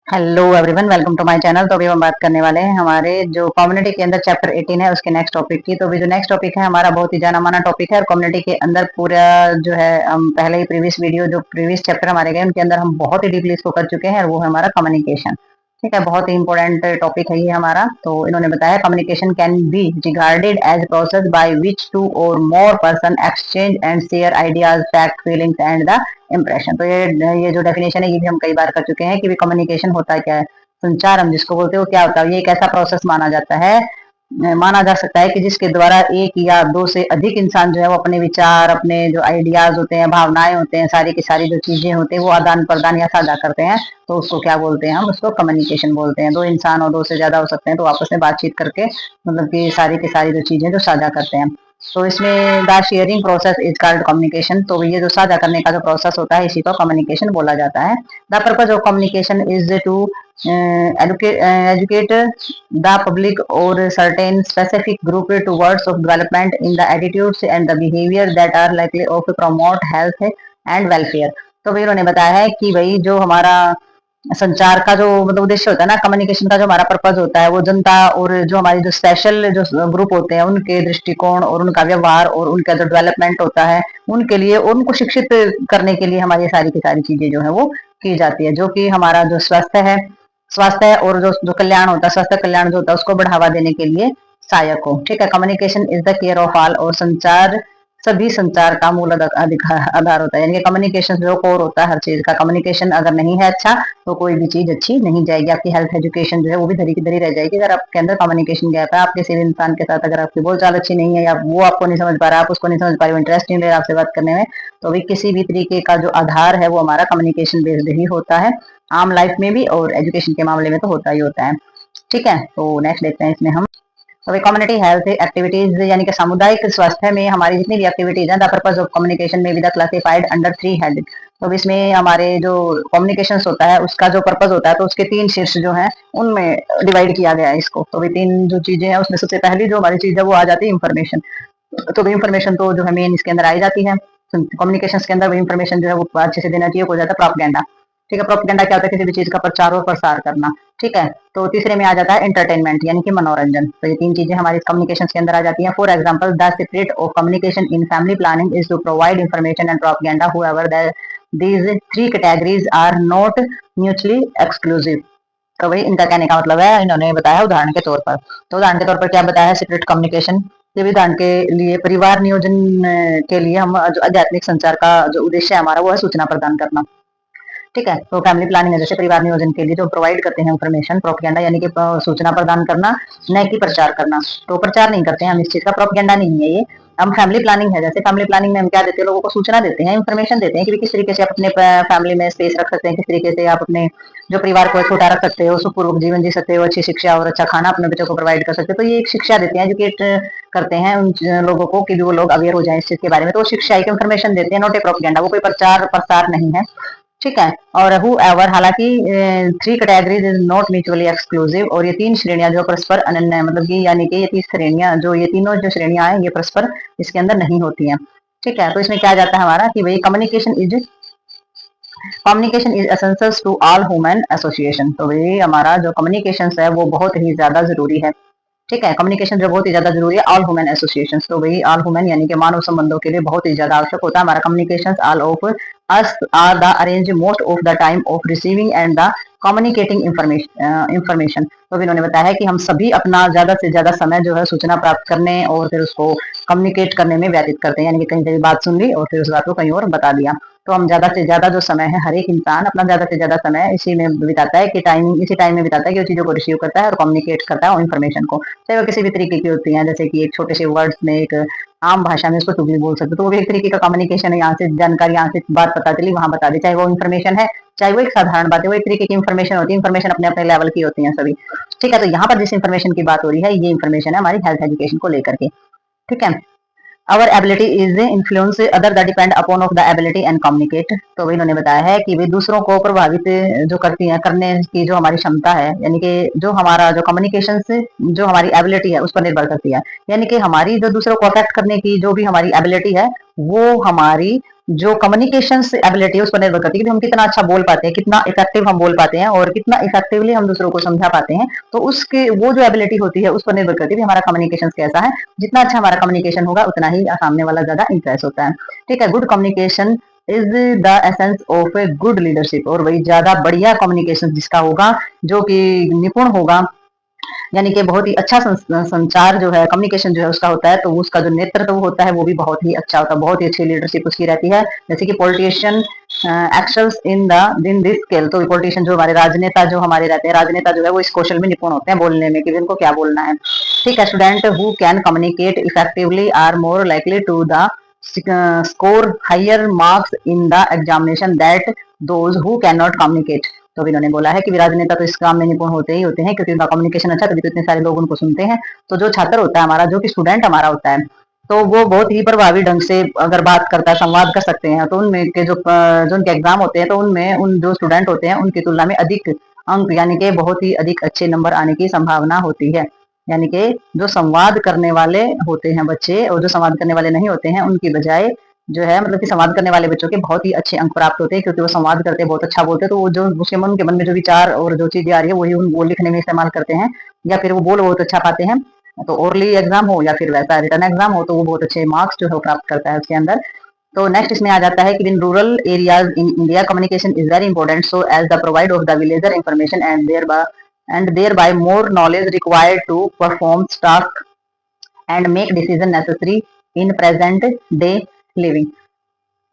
Hello everyone, welcome to my channel. तो अभी हम बात करने वाले हैं हमारे जो कम्युनिटी के अंदर चैप्टर 18 है उसके नेक्स्ट टॉपिक की। तो अभी जो नेक्स्ट टॉपिक है हमारा बहुत ही जाना माना टॉपिक है और कम्युनिटी के अंदर पूरा जो है हम पहले ही प्रीवियस वीडियो जो प्रीवियस चैप्टर हमारे गए उनके अंदर हम बहुत ही डीपली इसको कर चुके हैं और वो है हमारा कम्युनिकेशन। ठीक है, बहुत ही इंपॉर्टेंट टॉपिक है ये हमारा। तो इन्होंने बताया communication can be regarded as process by which two और more person exchange and share ideas, fact, feelings and the impression. तो ये जो डेफिनेशन है ये भी हम कई बार कर चुके हैं कि कम्युनिकेशन होता क्या है। संचार हम जिसको बोलते हैं वो क्या होता है, ये एक ऐसा प्रोसेस माना जाता है, माना जा सकता है कि जिसके द्वारा एक या दो से अधिक इंसान जो है वो अपने विचार, अपने जो आइडियाज होते हैं, भावनाएं होते हैं, सारी की सारी जो चीजें होती हैं वो आदान प्रदान या साझा करते हैं। तो उसको क्या बोलते हैं, हम उसको कम्युनिकेशन बोलते हैं। दो इंसान और दो से ज्यादा हो सकते हैं तो आपस में बातचीत करके मतलब कि सारी की सारी जो चीजें जो साझा करते हैं। तो इसमें the sharing process is called communication. तो ये जो साझा करने का जो प्रोसेस होता है इसी को कम्युनिकेशन बोला जाता है। The purpose of communication is to educate the public or certain specific group towards of development in the attitudes and the behavior that are likely of promote health and welfare। तो भाई उन्होंने बताया है कि भाई जो हमारा संचार का जो मतलब उद्देश्य होता है ना, कम्युनिकेशन का जो हमारा पर्पज होता है वो जनता और जो हमारी जो स्पेशल जो ग्रुप होते हैं उनके दृष्टिकोण और उनका व्यवहार और उनका जो डेवलपमेंट होता है उनके लिए और उनको शिक्षित करने के लिए हमारी सारी की सारी चीजें जो है वो की जाती है। जो कि हमारा जो स्वास्थ्य और जो कल्याण होता है, स्वास्थ्य कल्याण जो होता है उसको बढ़ावा देने के लिए सहायक हो। ठीक है, communication is the care of all. और संचार सभी संचार का मूल आधार होता है, यानी कि कम्युनिकेशन जो कोर होता है हर चीज का। कम्युनिकेशन अगर नहीं है अच्छा तो कोई भी चीज अच्छी नहीं जाएगी। आपकी हेल्थ एजुकेशन जो है वो भी धरी की धरी रह जाएगी अगर आपके अंदर कम्युनिकेशन गैप है। आप किसी भी इंसान के साथ अगर आपकी बोलचाल अच्छी नहीं है या वो आपको नहीं समझ पा रहा, आप उसको नहीं समझ पा रहे, इंटरेस्ट नहीं ले रहा आपसे बात करने में, तो भी किसी भी तरीके का जो आधार है वो हमारा कम्युनिकेशन बेस्ड ही होता है, आम लाइफ में भी और एजुकेशन के मामले में तो होता ही होता है। ठीक है, तो नेक्स्ट देखते हैं इसमें हम। तो कम्युनिटी हेल्थ एक्टिविटीज यानी कि सामुदायिक स्वास्थ्य में हमारी जितनी भी एक्टिविटीज हैं द पर्पज ऑफ कम्युनिकेशन में भी द क्लासिफाइड अंडर 3 हेड। तो इसमें हमारे जो कम्युनिकेशन होता है उसका जो पर्पज होता है तो उसके 3 शीर्ष जो हैं उनमें डिवाइड किया गया है इसको। तो भी 3 जो चीजें हैं उसमें सबसे पहली जो हमारी चीज है वो आ जाती है इंफॉर्मेशन। तो भी इंफॉर्मेशन तो जो है मेन इसके अंदर आई जाती है। कम्युनिकेशन के अंदर इंफॉर्मेशन जो है वो अच्छे से देना चाहिए, हो जाता है प्रोपेगेंडा। ठीक है, प्रोपेगेंडा क्या होता है, किसी भी चीज का प्रचार और प्रसार करना। ठीक है, तो तीसरे में आ जाता है एंटरटेनमेंट यानी कि मनोरंजन। तो ये 3 चीजें हमारी कम्युनिकेशन के अंदर आ जाती हैं। For example the secret of communication in family planning is to provide information and propaganda however these 3 categories are not mutually exclusive. तो भाई इनका कहने का मतलब है, इन्होंने बताया उदाहरण के तौर पर। तो उदाहरण के तौर पर क्या बताया है, सीक्रेट कम्युनिकेशन। ये भी उदाहरण के लिए परिवार नियोजन के लिए हम जो आध्यात्मिक संचार का जो उद्देश्य है हमारा वो है सूचना प्रदान करना। ठीक है, तो फैमिली प्लानिंग है जैसे परिवार नियोजन के लिए जो प्रोवाइड करते हैं इंफॉर्मेशन, प्रोपेगेंडा यानी कि सूचना प्रदान करना, न कि प्रचार करना। तो प्रचार नहीं करते हैं हम इस चीज का, प्रोपेगेंडा नहीं है ये। हम फैमिली प्लानिंग है जैसे फैमिली प्लानिंग में हम क्या देते हैं, लोगों को सूचना देते हैं, इंफॉर्मेशन देते हैं कि किस तरीके से आप अपने फैमिली में स्पेस रख सकते हैं, किस तरीके से आप अपने जो परिवार को छोटा रख सकते हो, सुखपूर्वक जीवन जी सकते हो, अच्छी शिक्षा और अच्छा खाना अपने बच्चों को प्रोवाइड कर सकते हो। तो ये एक शिक्षा देते हैं, एजुकेट करते हैं उन लोगों को कि वो लोग अवेयर हो जाए इस चीज के बारे में। तो वो शिक्षा एक इंफॉर्मेशन देते हैं, नोट ए प्रोपेगेंडा। वो कोई प्रचार प्रसार नहीं है। ठीक है, और हु एवर हालांकि 3 categories is not mutually exclusive. और ये 3 श्रेणियां जो परस्पर अनन्य मतलब कि यानी कि ये 3 श्रेणियां जो ये तीनों जो श्रेणियां हैं ये परस्पर इसके अंदर नहीं होती हैं। ठीक है, तो इसमें क्या जाता है हमारा कि भाई communication is essential to all human association. तो भाई हमारा जो कम्युनिकेशन है वो बहुत ही ज्यादा जरूरी है। ठीक है, कम्युनिकेशन जो बहुत ही ज्यादा जरूरी है ऑल ह्यूमन एसोसिएशन। तो भाई ऑल ह्यूमन यानी कि मानव संबंधों के लिए बहुत ही ज्यादा आवश्यक होता है हमारा communication. All of us are the arrange most of the time of receiving and the communicating information. तो इन्होंने बताया है कि हम सभी अपना ज्यादा से ज्यादा समय जो है सूचना प्राप्त करने और फिर उसको कम्युनिकेट करने में व्यतीत करते हैं, यानी कि कहीं से भी बात सुन ली और फिर उस बात को कहीं और बता दिया। तो हम ज्यादा से ज्यादा जो समय है हर एक इंसान अपना ज्यादा से ज्यादा समय इसी में बिताता है कि इसी टाइम में बिताता है कि वो चीजों को रिसीव करता है और कम्युनिकेट करता है इन्फॉर्मेशन को, चाहे वो किसी भी तरीके की होती है। जैसे कि एक छोटे से वर्ड्स में एक आम भाषा में उसको तू भी बोल सकते, तो वो भी एक तरीके का कम्युनिकेशन है। यहाँ से जानकारी, यहाँ से बात पता चली वहां बता दी, चाहे वो इन्फॉर्मेशन है चाहे वो एक साधारण बात है, वो एक तरीके की इन्फॉर्मेशन होती है। इन्फॉर्मेशन अपने अपने लेवल की होती है सभी। ठीक है, तो यहाँ पर जिस इन्फॉर्मेशन की बात हो रही है ये इन्फॉर्मेशन है हमारी हेल्थ एजुकेशन को लेकर के। ठीक है, our ability is influence other that depend upon of the ability and communicate। तो वही इन्होंने बताया है कि वे दूसरों को प्रभावित जो करती हैं करने की जो हमारी क्षमता है, यानी कि जो हमारा जो कम्युनिकेशन से जो हमारी एबिलिटी है उस पर निर्भर करती है। यानी कि हमारी जो दूसरों को अफेक्ट करने की जो भी हमारी एबिलिटी है वो हमारी जो कम्युनिकेशन एबिलिटी है उस पर निर्भर करती है कि हम कितना अच्छा बोल पाते हैं, कितना इफेक्टिव हम बोल पाते हैं और कितना इफेक्टिवली हम दूसरों को समझा पाते हैं। तो उसके वो जो एबिलिटी होती है उस पर निर्भर करती है कि हमारा कम्युनिकेशन कैसा है। जितना अच्छा हमारा कम्युनिकेशन होगा उतना ही सामने वाला ज्यादा इंप्रेस होता है। ठीक है, good communication is the essence of a good leadership. और वही ज्यादा बढ़िया कम्युनिकेशन जिसका होगा, जो कि निपुण होगा, यानी कि बहुत ही अच्छा संचार जो है, कम्युनिकेशन जो है उसका होता है, तो उसका जो नेतृत्व होता है वो भी बहुत ही अच्छा होता है, बहुत ही अच्छी लीडरशिप उसकी रहती है। जैसे कि politician actions in this scale, तो पॉलिटिशियन जो हमारे राजनेता जो हमारे रहते हैं, राजनेता जो है वो इस कौशल में निपुण होते हैं बोलने में कि उनको क्या बोलना है। ठीक है, student who can communicate effectively are more likely to the score higher marks in the examination that those who can not communicate. तो अभी इन्होंने बोला है कि राजनेता तो इस काम में निपुण होते ही होते हैं, क्योंकि उनका कम्युनिकेशन अच्छा, तभी तो इतने सारे लोग उनको सुनते हैं। तो जो छात्र होता है हमारा, जो कि स्टूडेंट हमारा होता है, तो वो बहुत ही प्रभावी ढंग से अगर बात करता है, संवाद कर सकते हैं, तो उनमें के जो उनके एग्जाम होते हैं, तो उनमें उन जो स्टूडेंट होते हैं उनकी तुलना में अधिक अंक, यानी कि बहुत ही अधिक अच्छे नंबर आने की संभावना होती है। यानी कि जो संवाद करने वाले होते हैं बच्चे और जो संवाद करने वाले नहीं होते हैं, उनकी बजाय जो है, मतलब कि संवाद करने वाले बच्चों के बहुत ही अच्छे अंक प्राप्त होते हैं, क्योंकि वो संवाद करते हैं, बहुत अच्छा बोलते हैं। तो वो जो उसके मन के मन में जो विचार और जो चीजें आ रही है वही वो लिखने में इस्तेमाल करते हैं, या फिर वो बोल बहुत अच्छा पाते हैं। तो ओरली एग्जाम हो या फिर वैसा रिटर्न एग्जाम हो, तो वो बहुत अच्छे मार्क्स जो है प्राप्त करता है उसके अंदर। तो नेक्स्ट इसमें आ जाता है कि in rural areas in India communication is very important, so as the provide of the villager information and thereby more knowledge required to perform task and make decision necessary in present day living.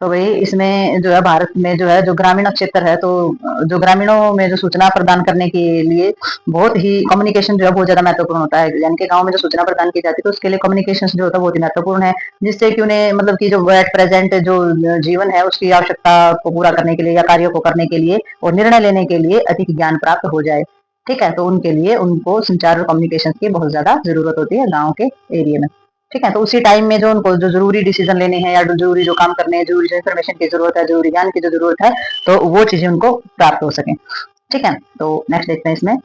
तो वही इसमें जो है, भारत में जो है, जो ग्रामीण क्षेत्र है, तो जो ग्रामीणों में जो सूचना प्रदान करने के लिए बहुत ही कम्युनिकेशन जो है बहुत ज्यादा महत्वपूर्ण होता है। यानी कि गांव में जो सूचना प्रदान की जाती है, तो उसके लिए कम्युनिकेशन जो होता है बहुत ही महत्वपूर्ण है, जिससे कि उन्हें, मतलब कि जो एट प्रेजेंट जो जीवन है उसकी आवश्यकता को पूरा करने के लिए या कार्यों को करने के लिए और निर्णय लेने के लिए अधिक ज्ञान प्राप्त हो जाए। ठीक है, तो उनके लिए उनको संचार और कम्युनिकेशन की बहुत ज्यादा जरूरत होती है गाँव के एरिया में। ठीक है, तो उसी टाइम में जो उनको जो जरूरी डिसीजन लेने हैं या जरूरी जो काम करने हैं, जरूरी जो इन्फॉर्मेशन की जरूरत है, जरूरी ज्ञान की जो जरूरत है, तो वो चीजें उनको प्राप्त हो सके। ठीक है, तो नेक्स्ट देखते हैं इसमें।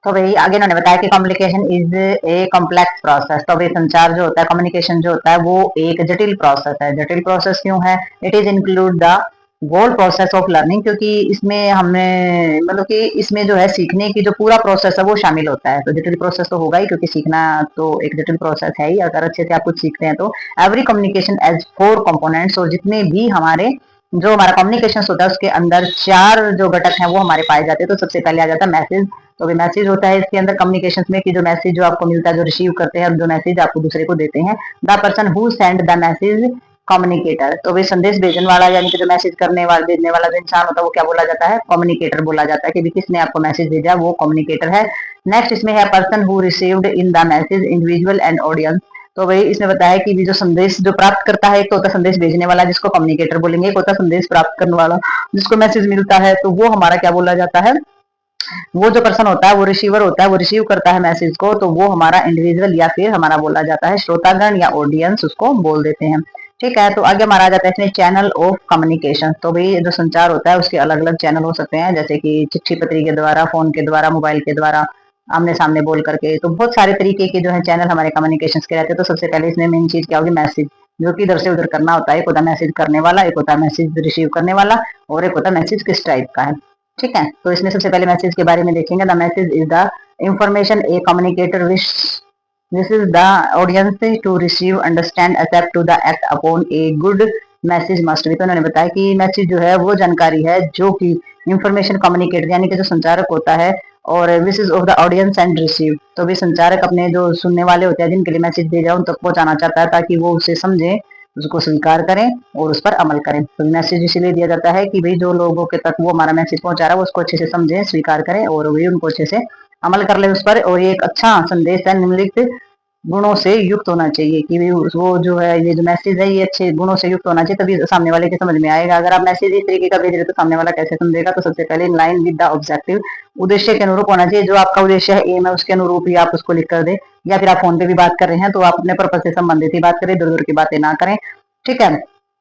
तो भाई आगे इन्होंने बताया कि communication is a complex process. तो भाई संचार जो होता है, कम्युनिकेशन जो होता है, वो एक जटिल प्रोसेस है। जटिल प्रोसेस क्यों है? It is include the whole process of learning, क्योंकि इसमें हमें, मतलब कि इसमें जो है सीखने की जो पूरा प्रोसेस है वो शामिल होता है। तो जटिल प्रोसेस तो होगा ही, क्योंकि सीखना तो एक जटिल प्रोसेस है ही, अगर अच्छे से आप कुछ सीखते हैं तो। एवरी कम्युनिकेशन एज 4 कंपोनेंट्स, और जितने भी हमारे जो हमारा कम्युनिकेशन होता है उसके अंदर 4 जो घटक हैं वो हमारे पाए जाते हैं। तो सबसे पहले आ जाता है मैसेज। तो मैसेज होता है इसके अंदर कम्युनिकेशन में, कि जो मैसेज जो आपको मिलता है, जो रिसीव करते हैं और जो मैसेज आपको दूसरे को देते हैं। The person who send the message communicator. तो भाई संदेश भेजने वाला, यानी कि जो मैसेज करने वाला, भेजने वाला जो इंसान होता है वो क्या बोला जाता है? कम्युनिकेटर बोला जाता है, कि किसने आपको मैसेज भेजा, वो कम्युनिकेटर है। नेक्स्ट इसमें है person who received in the message, individual and audience. तो भाई इसमें बताया है कि जो संदेश जो प्राप्त करता है, एक तो होता है संदेश भेजने वाला जिसको कम्युनिकेटर बोलेंगे, एक होता है संदेश प्राप्त करने वाला जिसको मैसेज मिलता है, तो वो हमारा क्या बोला जाता है? वो जो पर्सन होता है, वो रिसीवर होता है, वो रिसीव करता है मैसेज को, तो वो हमारा इंडिविजुअल या फिर हमारा बोला जाता है श्रोतागण या ऑडियंस, उसको बोल देते हैं। ठीक है, तो आगे हमारा आ जाता है इसमें चैनल ऑफ कम्युनिकेशन। तो भाई जो संचार होता है उसके अलग अलग चैनल हो सकते हैं, जैसे कि चिट्ठी पत्री के द्वारा, फोन के द्वारा, मोबाइल के द्वारा, आमने सामने बोल करके। तो बहुत सारे तरीके के जो है चैनल हमारे कम्युनिकेशन के रहते हैं। तो सबसे पहले इसमें मेन चीज क्या होगी? मैसेज, जो कि इधर से उधर करना होता है। एक होता है मैसेज करने वाला, एक होता है मैसेज रिसीव करने वाला, और एक होता है मैसेज किस टाइप का है। ठीक है, तो इसमें सबसे पहले मैसेज के बारे में देखेंगे। The message is the information a communicator wish this is the audience to receive, understand, accept to the act upon a good message must be. तो उन्होंने बताया कि मैसेज जो है वो जानकारी है जो कि इंफॉर्मेशन कम्युनिकेटर, यानी कि जो संचारक होता है, और विशेष of the audience and receive. तो भी संचारक अपने जो सुनने वाले होते हैं, जिनके लिए मैसेज भेजा उन तक पहुंचाना चाहता है, ताकि वो उसे समझे, उसको स्वीकार करें और उस पर अमल करें। तो मैसेज इसलिए दिया जाता है कि भाई जो लोगों के तक वो हमारा मैसेज पहुंचा रहा है वो उसको अच्छे से समझे, स्वीकार करें और वही उनको अच्छे से अमल कर ले उस पर। और ये एक अच्छा संदेश है, निम्नलिखित गुणों से युक्त होना चाहिए, कि वो जो है, ये जो मैसेज है ये अच्छे गुणों से युक्त होना चाहिए, तभी सामने वाले के समझ में आएगा। अगर आप मैसेज इस तरीके का भेज रहे हो तो सामने वाला कैसे समझेगा? तो सबसे पहले in line with the objective, उद्देश्य के अनुरूप होना चाहिए। जो आपका उद्देश्य है, एम है, उसके अनुरूप ही आप उसको लिख कर दे। या फिर आप फोन पे भी बात कर रहे हैं तो आप अपने पर्पज से संबंधित ही बात करें, दूर दूर की बातें ना करें। ठीक है,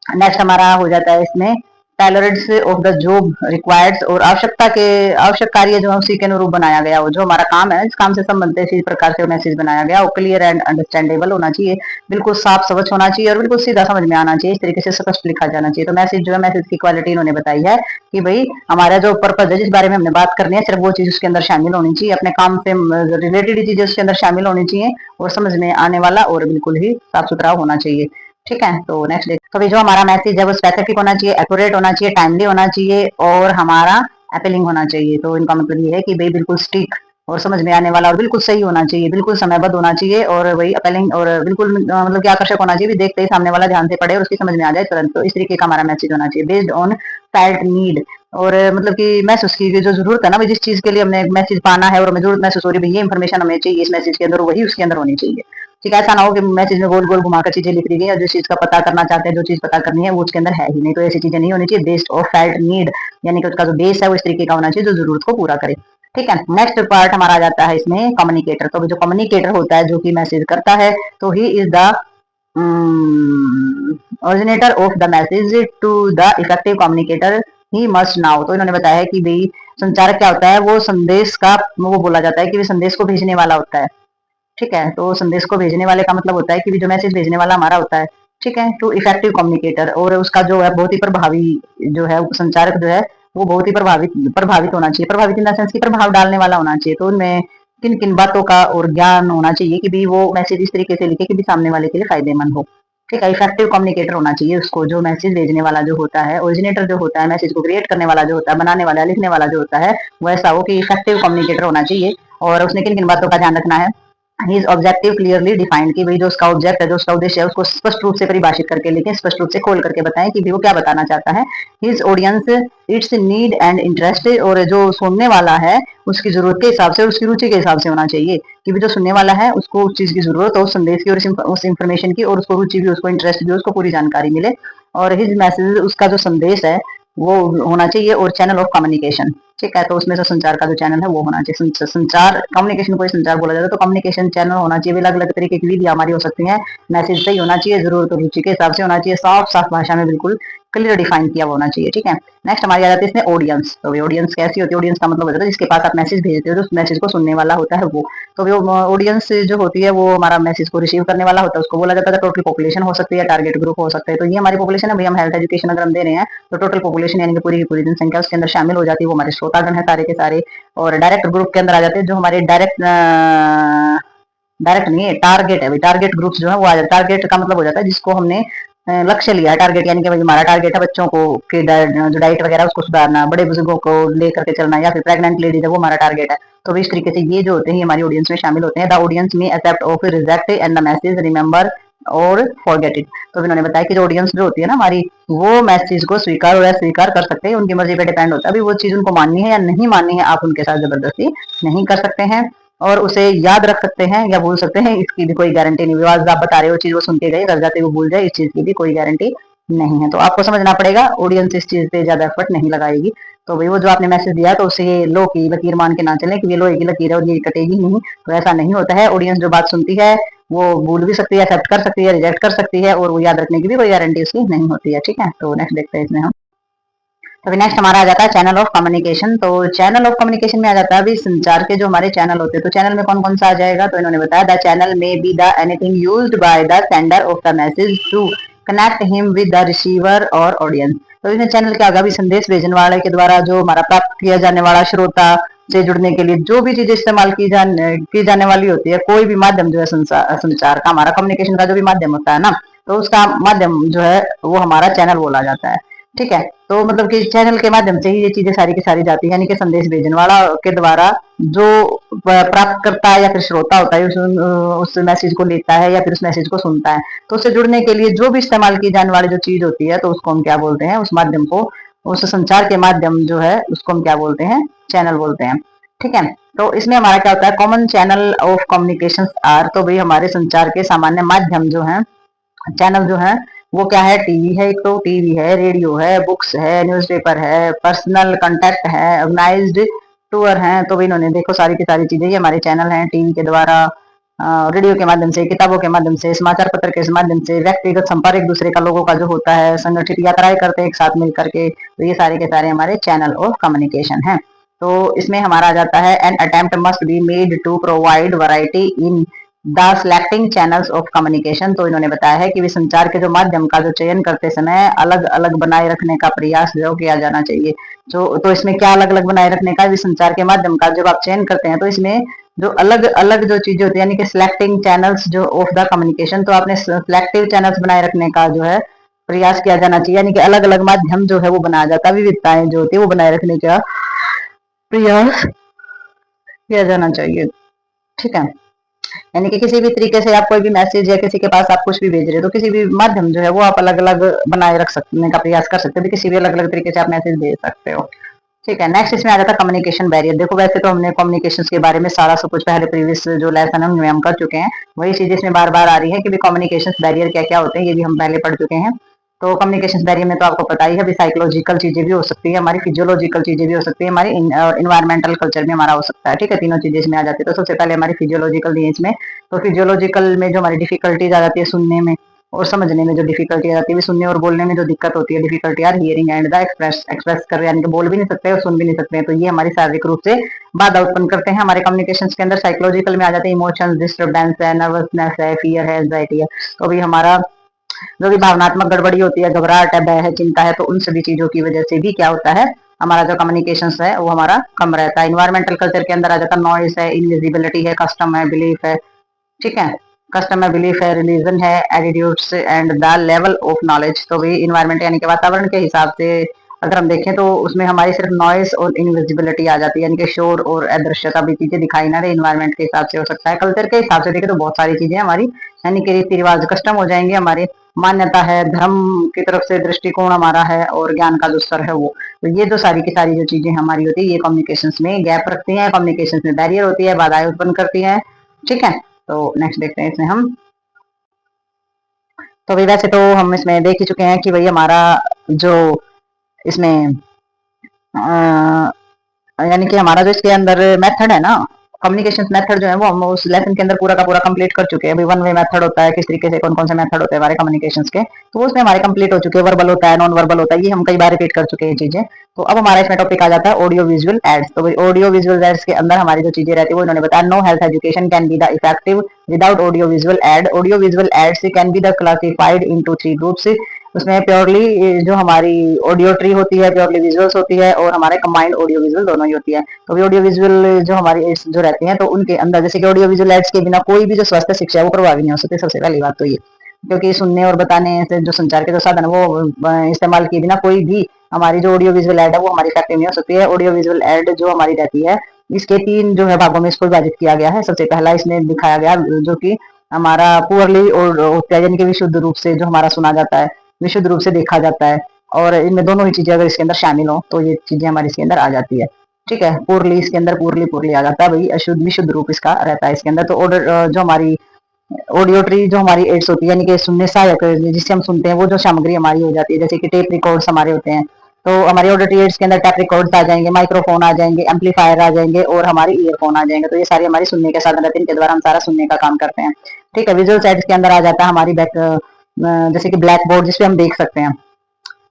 नेक्स्ट हमारा हो जाता है इसमें टैलरेट्स ऑफ द जॉब रिक्वायर्ड्स, और आवश्यक कार्य जो है उसी के अनुरूप बनाया गया हो, जो हमारा काम है इस काम से संबंधित इसी प्रकार से मैसेज बनाया गया हो, क्लियर एंड अंडरस्टैंडेबल होना चाहिए, बिल्कुल साफ समझ होना चाहिए और बिल्कुल सीधा समझ में आना चाहिए, इस तरीके से स्पष्ट लिखा जाना चाहिए। तो मैसेज जो है, मैसेज की क्वालिटी इन्होंने बताई है कि भाई हमारा जो पर्पज है, जिस बारे में हमने बात करनी है, सिर्फ वो चीज उसके अंदर शामिल होनी चाहिए, अपने काम से रिलेटेड चीजें उसके अंदर शामिल होनी चाहिए और समझ में आने वाला और बिल्कुल ही साफ सुथरा होना चाहिए। ठीक है, तो नेक्स्ट देख, तो जो हमारा मैसेज है वो स्पेसिफिक होना चाहिए, एक्यूरेट होना चाहिए, टाइमली होना चाहिए और हमारा अपीलिंग होना चाहिए। तो इनका मतलब ये है कि भाई बिल्कुल स्टिक और समझ में आने वाला और बिल्कुल सही होना चाहिए, बिल्कुल समयबद्ध होना चाहिए और वही अपीलिंग और बिल्कुल मतलब कि आकर्षक होना चाहिए, भी देखते ही सामने वाला ध्यान से पढ़े और उसकी समझ में आ जाए तुरंत। तो इस तरीके का हमारा मैसेज होना चाहिए, बेस्ड ऑन फेल्ट नीड, और मतलब कि महसूस की जो जरूरत है ना, जिस चीज के लिए हमने मैसेज पाना है और हमें जरूरत महसूस हो रही है, ये इन्फॉर्मेशन हमें चाहिए इस मैसेज के अंदर, वही उसके अंदर होनी चाहिए। ठीक है, ऐसा ना हो कि मैसेज में गोल गोल घुमाकर चीजें लिख दी गई और जिस चीज का पता करना चाहते हैं, जो चीज पता करनी है वो उसके अंदर है ही नहीं, तो ऐसी चीजें नहीं होनी चाहिए। बेस्ड ऑफ फेल्ट नीड, यानी कि उसका जो बेस है वो इस तरीके का होना चाहिए जो जरूरत को पूरा करे। ठीक है, नेक्स्ट पार्ट हमारा आ जाता है इसमें कम्युनिकेटर। तो जो कम्युनिकेटर होता है, जो कि मैसेज करता है, तो he is the originator of the message to the effective communicator he must now. तो इन्होंने बताया है कि भाई संचारक क्या होता है, वो संदेश का, वो बोला जाता है कि वे संदेश को भेजने वाला होता है। ठीक है, तो संदेश को भेजने वाले का मतलब होता है कि जो मैसेज भेजने वाला हमारा होता है। ठीक है, टू इफेक्टिव कम्युनिकेटर, और उसका जो है बहुत ही प्रभावी जो है संचारक जो है वो बहुत ही प्रभावित होना चाहिए, प्रभावित इन द सेंस की प्रभाव डालने वाला होना चाहिए। तो उनमें किन किन बातों का और ज्ञान होना चाहिए कि भी वो मैसेज इस तरीके से लिखे कि भी सामने वाले के लिए फायदेमंद हो। ठीक है, इफेक्टिव कम्युनिकेटर होना चाहिए उसको, जो मैसेज भेजने वाला जो होता है, ओरिजिनेटर जो होता है, मैसेज को क्रिएट करने वाला जो होता है, बनाने वाला, लिखने वाला जो होता है, वैसा हो कि इफेक्टिव कम्युनिकेटर होना चाहिए। और उसने किन किन बातों का ध्यान रखना है, हिज ऑब्जेक्टिव क्लियरली डिफाइंड, कि भाई जो उसका ऑब्जेक्ट है, जो उसका उद्देश्य है, उसको स्पष्ट रूप से परिभाषित करके लिखें, स्पष्ट रूप से खोल करके बताएं कि भाई वो क्या बताना चाहता है। His audience it's need and interest, और जो सुनने वाला है उसकी जरूरत के हिसाब से और उसकी रुचि के हिसाब से होना चाहिए, कि भी जो सुनने वाला है उसको उस चीज की जरूरत हो, उस संदेश की और उस इंफॉर्मेशन की, और उसको रुचि भी, उसको इंटरेस्ट भी, उसको पूरी जानकारी मिले। और हिज मैसेज, उसका जो संदेश है वो होना चाहिए, और चैनल ऑफ कम्युनिकेशन। ठीक है, तो उसमें से संचार का जो चैनल है वो होना चाहिए। संचार, कम्युनिकेशन को संचार बोला जाता है, तो कम्युनिकेशन चैनल होना चाहिए, अलग अलग तरीके की विधि हमारी हो सकती है। मैसेज सही होना चाहिए, जरूरत और रुचि के हिसाब से होना चाहिए, साफ साफ भाषा में बिल्कुल क्लियर डिफाइन किया होना चाहिए। ठीक है, नेक्स्ट हमारी आ जाती है इसमें ऑडियंस। तो ऑडियंस कैसी होती है, ऑडियंस का मतलब होता है जिसके पास आप मैसेज भेजते हो, जो मैसेज को सुनने वाला होता है वो। तो वो ऑडियंस जो होती है वो हमारा मैसेज को रिसीव करने वाला होता है, उसको बोला जाता है। टोटल पॉपुलेशन हो सकती है, टारगेट ग्रुप हो सकता है। तो ये हमारी पॉपुलेशन है भाई, हम हेल्थ एजुकेशन अगर हम दे रहे हैं तो टोटल पॉपुलेशन यानी कि पूरी की पूरी जनसंख्या उसके अंदर शामिल हो जाती है, वो हमारे श्रोतागण है सारे के सारे। और डायरेक्ट ग्रुप के अंदर आ जाते हैं जो हमारे डायरेक्ट नहीं है, टारगेट है भाई, टारगेट ग्रुप्स जो है वो आ जाता है। टारगेट का मतलब हो जाता है जिसको हमने लक्ष्य लिया है, टारगेट यानी कि भाई हमारा टारगेट है बच्चों को कि जो डाइट वगैरह उसको सुधारना, बड़े बुजुर्गों को लेकर के चलना, या फिर प्रेग्नेंट लेडीज है वो हमारा टारगेट है। तो इस तरीके से ये जो होते हैं हमारी ऑडियंस में शामिल होते हैं। द ऑडियंस में except of reject and the message remember और फॉरगेट इट। तो इन्होंने बताया कि जो ऑडियंस जो होती है ना हमारी, वो मैसेज को स्वीकार और अस्वीकार कर सकते हैं, उनकी मर्जी पे डिपेंड होता है। अभी वो चीज उनको माननी है या नहीं माननी है, आप उनके साथ जबरदस्ती नहीं कर सकते हैं, और उसे याद रख सकते हैं या भूल सकते हैं, इसकी भी कोई गारंटी नहीं। विवाद आप बता रहे हो चीज वो सुन के गए, घर जाते वो भूल जाए, इस चीज की भी कोई गारंटी नहीं है। तो आपको समझना पड़ेगा, ऑडियंस इस चीज पे ज्यादा एफर्ट नहीं लगाएगी। तो भाई वो जो आपने मैसेज दिया तो उसे ये लो की लकीर मान के ना चले कि ये लोहे की लकीर है और ये कटेगी नहीं, तो ऐसा नहीं होता है। ऑडियंस जो बात सुनती है वो भूल भी सकती है, एक्सेप्ट कर सकती है, रिजेक्ट कर सकती है, और वो याद रखने की भी कोई गारंटी उसकी नहीं होती है। ठीक है, तो नेक्स्ट देखते हैं इसमें हम। तो नेक्स्ट हमारा आ जाता है चैनल ऑफ कम्युनिकेशन। तो चैनल ऑफ कम्युनिकेशन में आ जाता है अभी संचार के जो हमारे चैनल होते हैं। तो चैनल में कौन कौन सा आ जाएगा, तो इन्होंने बताया the channel may be the anything used by the sender of the message to connect him with the receiver और ऑडियंस। तो इसमें चैनल क्या होगा, भी संदेश भेजने वाले के द्वारा जो हमारा प्राप्त किया जाने वाला श्रोता से जुड़ने के लिए जो भी चीज इस्तेमाल की जाने वाली होती है, कोई भी माध्यम जो है संचार का, हमारा कम्युनिकेशन का जो भी माध्यम होता है ना, तो उसका माध्यम जो है वो हमारा चैनल बोला जाता है। ठीक है, तो मतलब कि चैनल के माध्यम से ही ये चीजें सारी की सारी जाती है, यानी कि संदेश भेजने वाला के द्वारा जो प्राप्त करता है या फिर श्रोता होता है उस मैसेज को लेता है या फिर उस मैसेज को सुनता है, तो उससे जुड़ने के लिए जो भी इस्तेमाल की जाने वाली जो चीज होती है, तो उसको हम क्या बोलते हैं, उस माध्यम को, उस संचार के माध्यम जो है उसको हम क्या बोलते हैं, चैनल बोलते हैं। ठीक है, तो इसमें हमारा क्या होता है, common channel of communication are. तो भाई हमारे संचार के सामान्य माध्यम जो है, चैनल जो है वो क्या है, टीवी है, एक तो टीवी है, रेडियो है, बुक्स है, न्यूज़पेपर है, पर्सनल कांटेक्ट है, ऑर्गेनाइज्ड टूर है। तो इन्होंने देखो सारी की सारी चीजें ये हमारे चैनल हैं। टीवी के द्वारा रेडियो के माध्यम से, किताबों के माध्यम से, समाचार पत्र के माध्यम से, व्यक्तिगत संपर्क एक दूसरे का लोगों का जो होता है, संगठित यात्राएं करते हैं एक साथ मिल करके, तो ये सारे के सारे हमारे चैनल ऑफ कम्युनिकेशन है। तो इसमें हमारा आ जाता है an attempt must be made to provide variety in the selecting channels of communication. तो इन्होंने बताया है कि भी संचार के जो माध्यम का जो चयन करते समय अलग अलग बनाए रखने का प्रयास जो किया जाना चाहिए। जो तो इसमें क्या अलग अलग बनाए रखने का, भी संचार के माध्यम का जब आप चयन करते हैं तो इसमें जो अलग अलग जो चीजें होती है, यानी कि सिलेक्टिंग चैनल्स जो ऑफ द कम्युनिकेशन, तो आपने सिलेक्टिव चैनल्स बनाए रखने का जो है प्रयास किया जाना चाहिए, यानी कि अलग अलग माध्यम जो है वो बनाया जाता है, विविधताएं जो होती है वो बनाए रखने का प्रयास किया जाना चाहिए। ठीक है, यानी कि किसी भी तरीके से आप कोई भी मैसेज या किसी के पास आप कुछ भी भेज रहे हो तो किसी भी माध्यम जो है वो आप अलग अलग बनाए रख सकने का प्रयास कर सकते हो, किसी भी अलग अलग तरीके से आप मैसेज भेज सकते हो। ठीक है, नेक्स्ट इसमें आ जाता है कम्युनिकेशन बैरियर। देखो वैसे तो हमने कम्युनिकेशन के बारे में सारा सब कुछ पहले प्रीवियस जो लेसन है उनमें हम कर चुके हैं, वही चीज इसमें बार बार आ रही है कि कम्युनिकेशन बैरियर क्या क्या होते हैं, ये भी हम पहले पढ़ चुके हैं। तो कम्युनिकेशन बैरियर में तो आपको पता ही है, साइकोलॉजिकल चीजें भी हो सकती है, हमारी फिजियोलॉजिकल चीजें भी हो सकती है, हमारी इन्वायरमेंटल कल्चर भी हमारा हो सकता है। ठीक है, तीनों चीजें इसमें आ जाती है। तो सबसे पहले हमारी फिजियोलॉजिकल दी है इसमें। तो फिजियोलॉजिकल में जो हमारी डिफिकल्टीज आ जाती है सुनने में और समझने में, जो डिफिकल्टी आ जाती है, सुनने और बोलने में जो दिक्कत होती है, difficulty are hearing and the express कर, यानी कि बोल भी नहीं सकते और सुन भी नहीं सकते हैं, तो ये हमारी शारीरिक रूप से बाधा उत्पन्न करते हैं हमारे कम्युनिकेशन के अंदर। साइकोलॉजिकल में आ जाते हैं इमोशंस, डिस्टर्बेंस है, नर्वसनेस है, फियर है, एंजाइटी है। तो अभी हमारा जो भी भावनात्मक गड़बड़ी होती है, घबराहट है, भय है, चिंता है, तो उन सभी चीजों की वजह से भी क्या होता है, हमारा जो कम्युनिकेशन है वो हमारा कम रहता है। इन्वायरमेंटल कल्चर के अंदर आ जाता है नॉइस है, इनविजिबिलिटी है, कस्टम है, बिलीफ है। ठीक है, कस्टम है, बिलीफ है, रिलीजन है, attitudes and the level of knowledge. तो भी इन्वायरमेंट यानी कि वातावरण के हिसाब से अगर हम देखें तो उसमें हमारी सिर्फ नॉइस और इनविजिबिलिटी आ जाती है, यानी कि शोर और अदृश्यता भी चीजें दिखाई ना दे, इन्वायरमेंट के हिसाब से हो सकता है। कल्चर के हिसाब से देखें तो बहुत सारी चीजें हमारी, यानी कि रीति रिवाज कस्टम हो जाएंगे, हमारे मान्यता है, धर्म की तरफ से दृष्टिकोण हमारा है, और ज्ञान का जो स्तर है वो। तो ये जो सारी की सारी जो चीजें हमारी होती है, ये कम्युनिकेशन में गैप रखती हैं, कम्युनिकेशन में बैरियर होती है, बाधाएं उत्पन्न करती है। ठीक है, तो नेक्स्ट देखते हैं इसमें हम। तो भाई वैसे तो हम इसमें देख ही चुके हैं कि भाई हमारा जो इसमें यानी कि हमारा जो इसके अंदर मेथड है ना, कम्युनिकेशन मेथड जो है वो हम उस लेसन के अंदर पूरा का पूरा कंप्लीट कर चुके हैं। अभी वन वे मेथड होता है, किस तरीके से कौन कौन से मेथड होते हैं हमारे कम्युनिकेशन के, तो वो उसमें हमारे कंप्लीट हो चुके हैं। वर्बल होता है, नॉन वर्बल होता है, ये हम कई बार रिपीट कर चुके हैं चीजें। तो अब हमारा इसमें टॉपिक आ जाता है ऑडियो विजुअल एड्स। तो भाई ऑडियो विजुअल एड्स के अंदर हमारी जो चीजें रहती है वो इन्होंने बताया, no health education can be the effective without audio visual aid. Audio visual aids can be the classified into 3 groups. उसमें प्योरली जो हमारी ऑडियो ट्री होती है, प्योरली विजुअल्स होती है, और हमारे कंबाइंड ऑडियो विजुअल दोनों ही होती है। तो ऑडियो विजुअल जो हमारी एड्स जो रहती हैं, तो उनके अंदर जैसे कि ऑडियो विजुअल एड्स के बिना कोई भी जो स्वास्थ्य शिक्षा है वो प्रभावी नहीं हो सकती। सबसे पहली बात तो ये, क्योंकि सुनने और बताने से जो संचार के जो साधन है वो इस्तेमाल किए बिना कोई भी हमारी जो ऑडियो विजुअल एड है वो हमारी इफेक्टिव नहीं हो सकती है। ऑडियो विजुअल एड जो हमारी रहती है, इसके 3 जो है भागों में इसको विभाजित किया गया है। सबसे पहला इसमें दिखाया गया जो कि हमारा पुअरली और होता है, यानी कि विशुद्ध रूप से जो हमारा सुना जाता है, विशुद्ध रूप से देखा जाता है, और इनमें दोनों ही चीजें अगर इसके अंदर शामिल हो तो ये चीजें हमारी इसके अंदर आ जाती है। ठीक है, पूर्ली इसके अंदर पूर्ली आ जाता है भाई, अशुद्ध विशुद्ध रूप इसका रहता है इसके अंदर। तो ऑर्डर जो हमारी ऑडियो ट्री जो हमारी एड्स होती है, यानी कि सुनने सहायक जिससे हम सुनते हैं वो जो सामग्री हमारी हो जाती है, जैसे कि टेप रिकॉर्ड्स हमारे होते हैं, तो हमारी ऑडियो ट्री एड्स के अंदर टेप रिकॉर्ड्स आ जाएंगे, माइक्रोफोन आ जाएंगे, एम्पलीफायर आ जाएंगे, और हमारे ईयरफोन आ जाएंगे। तो ये सारी हमारी सुनने के साधन रहते हैं, इनके द्वारा हम सारा सुनने का काम करते हैं। ठीक है, विजुअल एड्स के अंदर आ जाता है हमारी बैक जैसे कि ब्लैक बोर्ड जिसपे हम देख सकते हैं।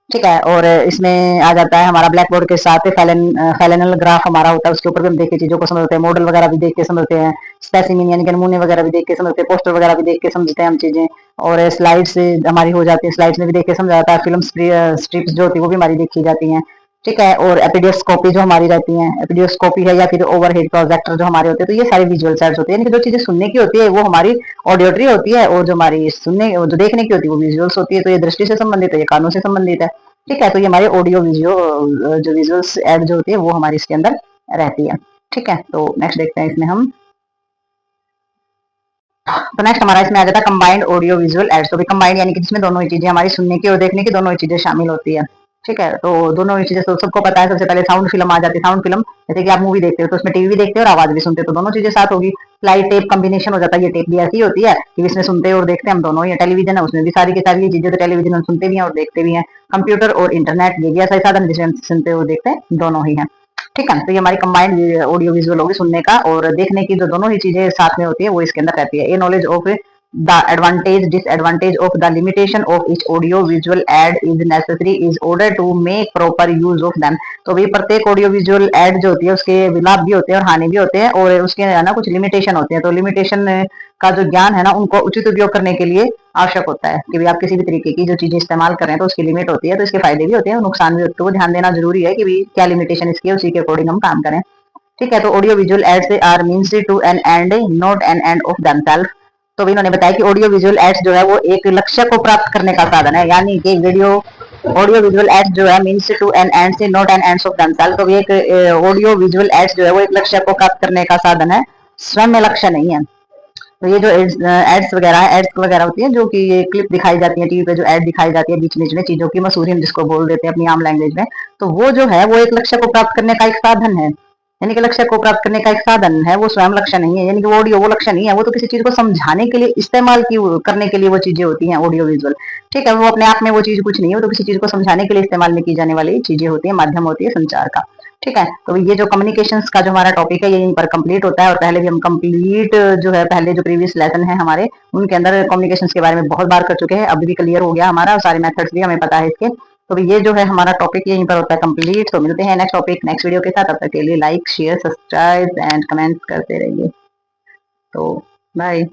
ठीक है, और इसमें आ जाता है हमारा ब्लैक बोर्ड के साथ फैलेनल ग्राफ हमारा होता है, उसके ऊपर भी हम देख के चीजों को समझते हैं, मॉडल वगैरह भी देख के समझते हैं, स्पेसिमिन यानी कि नमूने वगैरह भी देख के समझते हैं, पोस्टर वगैरह भी देख के समझते हैं हम चीजें, और स्लाइड्स हमारी हो जाती है, स्लाइड्स में भी देख के समझा जाता है, फिल्म स्ट्रिप्स जो होती है वो भी हमारी देखी जाती हैं। ठीक है, और एपिडियोस्कोपी जो हमारी रहती है, एपिडियोस्कोपी है या फिर ओवरहेड प्रोजेक्टर जो हमारे होते हैं, तो ये सारी विजुअल सेट्स होते हैं, यानी कि जो चीजें सुनने की होती है वो हमारी ऑडियोट्री होती है, और जो हमारी सुनने जो देखने की होती है वो विजुअल्स होती है। तो ये दृष्टि से संबंधित है, ये कानों से संबंधित है। ठीक है, तो ये हमारे ऑडियो विजुअल जो विजुअल्स एड जो होती है वो हमारी इसके अंदर रहती है। ठीक है, तो नेक्स्ट देखते हैं इसमें हम। तो नेक्स्ट हमारा इसमें आ जाता है कंबाइंड ऑडियो विजुअल एड्स। तो भी कंबाइंड यानी कि जिसमें दोनों ही चीजें, हमारी सुनने की और देखने की दोनों ही चीजें शामिल होती है। ठीक है, तो दोनों ही चीजें तो सबको पता है। सबसे पहले साउंड फिल्म आ जाती है। साउंड फिल्म जैसे कि आप मूवी देखते हो तो उसमें टीवी भी देखते हो और आवाज भी सुनते हो, तो दोनों चीजें साथ होगी। स्लाइड टेप कॉम्बिनेशन हो जाता है। ये टेप भी ऐसी होती है कि इसमें सुनते और देखते हैं हम दोनों ही। टेलीविजन है, उसमें भी सारी की सारी चीजें, तो टेलीविजन हम सुनते भी हैं और देखते भी हैं। कंप्यूटर और इंटरनेट ये भी ऐसा साधन जिसमें हम सुनते और देखते हैं दोनों ही है। ठीक है। तो ये हमारी कंबाइंड ऑडियो विजुअल होगी, सुनने का और देखने की जो दोनों ही चीजें साथ में होती है वो इसके अंदर रहती है। A knowledge of the advantage disadvantage of the limitation of each audio visual aid is necessary is order to make proper use of them. तो भाई प्रत्येक ऑडियो विजुअल एड जो होती है उसके लाभ भी होते हैं और हानि भी होते हैं, और उसके है ना कुछ लिमिटेशन होते हैं। तो लिमिटेशन का जो ज्ञान है ना उनको उचित उपयोग करने के लिए आवश्यक होता है कि भाई आप किसी भी तरीके की जो चीजें इस्तेमाल कर रहे हैं तो उसकी लिमिट होती है, तो इसके फायदे भी होते हैं और नुकसान भी होते हैं, तो वो ध्यान देना जरूरी है कि भाई क्या लिमिटेशन इसकी है, उसी के अकॉर्डिंग हम काम करें। ठीक है। तो audio visual aids are means to an end not an end of themself. तो इन्होंने बताया कि ऑडियो विजुअल एड्स जो है वो एक लक्ष्य को प्राप्त करने का साधन है, यानी कि वीडियो ऑडियो विजुअल एड्स जो है means to an end say not an ends of themself. तो एक ऑडियो विजुअल एड्स जो है वो एक लक्ष्य को प्राप्त करने का साधन है, स्वयं में लक्ष्य नहीं है। तो ये जो एड्स वगैरह होती है, जो कि ये क्लिप दिखाई जाती है टीवी पे, जो एड दिखाई जाती है बीच बीच में चीजों की, मशहूरी हम जिसको बोल देते हैं अपनी आम लैंग्वेज में, तो वो जो है वो एक लक्ष्य को प्राप्त करने का एक साधन है, यानी कि लक्ष्य को प्राप्त करने का एक साधन है, वो स्वयं लक्ष्य नहीं है। यानी कि वो ऑडियो वो लक्ष्य नहीं है, वो तो किसी चीज को समझाने के लिए इस्तेमाल की करने के लिए वो चीजें होती हैं ऑडियो विजुअल। ठीक है। वो अपने आप में वो चीज कुछ नहीं है, वो तो किसी चीज को समझाने के लिए इस्तेमाल में की जाने वाली चीजें होती है, माध्यम होती है संचार का। ठीक है। तो ये जो कम्युनिकेशंस का जो हमारा टॉपिक है ये यहीं पर कंप्लीट होता है, और पहले भी हम कंप्लीट जो है पहले जो प्रीवियस लेसन है हमारे उनके अंदर कम्युनिकेशंस के बारे में बहुत बार कर चुके हैं, अभी भी क्लियर हो गया हमारा, और सारे मेथड्स भी हमें पता है इसके। तो ये जो है हमारा टॉपिक यहीं पर होता है कंप्लीट। तो मिलते हैं नेक्स्ट टॉपिक नेक्स्ट वीडियो के साथ, तब तक के लिए like share subscribe and comment करते रहिए। तो बाय।